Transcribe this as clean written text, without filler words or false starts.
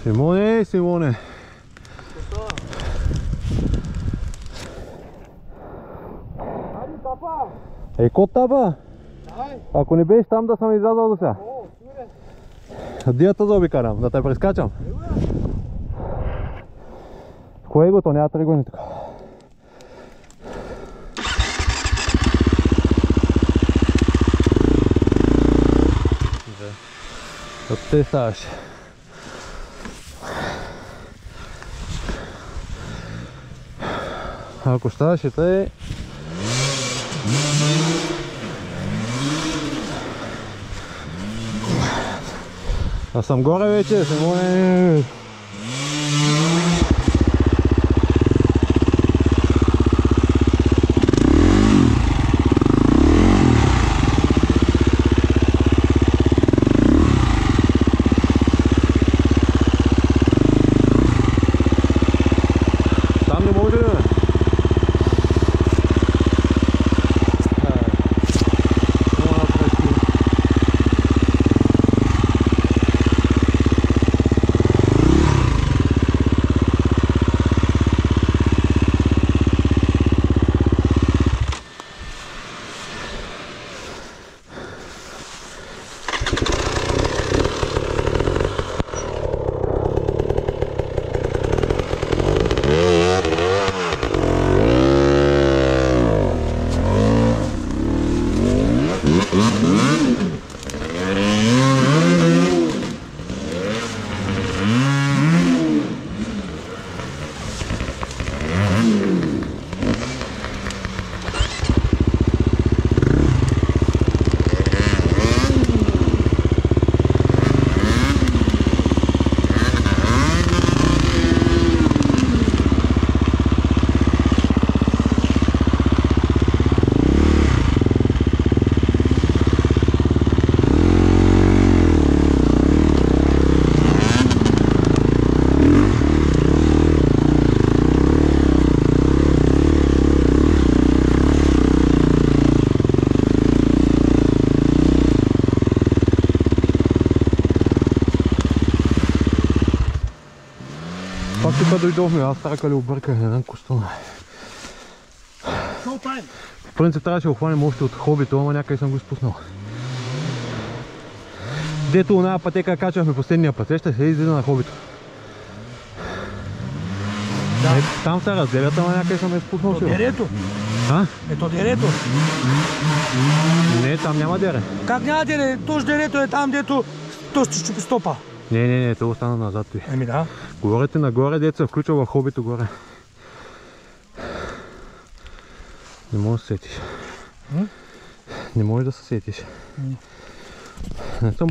Симоне, Симоне. Ей, ко тапа? Ако не беше там, да съм излязал до сега. Дията да обикарам, да те прескачам. Кое го, то няма тръгване така. От те ставаше. Ако ставаше тъй... Аз съм горе вече, Симоне. Там не може ли? Пак тук дойдохме, аз тракали обърках една костона. В принцип трябваше да хванем още от хобито, ама някъде съм го изпуснал. Дето оная пътека качвахме последния път, ще се излиза на хобито. Да. Там се разделят, ама някъде съм изпуснал. То дерето? А? Ето дерето? Не, там няма дере. Как няма дере? Тош дерето е там, дето то ще щупи стопа. Не, това остана назад той. Еми да. Говорите нагоре, дето се включва в хобито горе. Не можеш да се сетиш. Не можеш да се сетиш. Не съм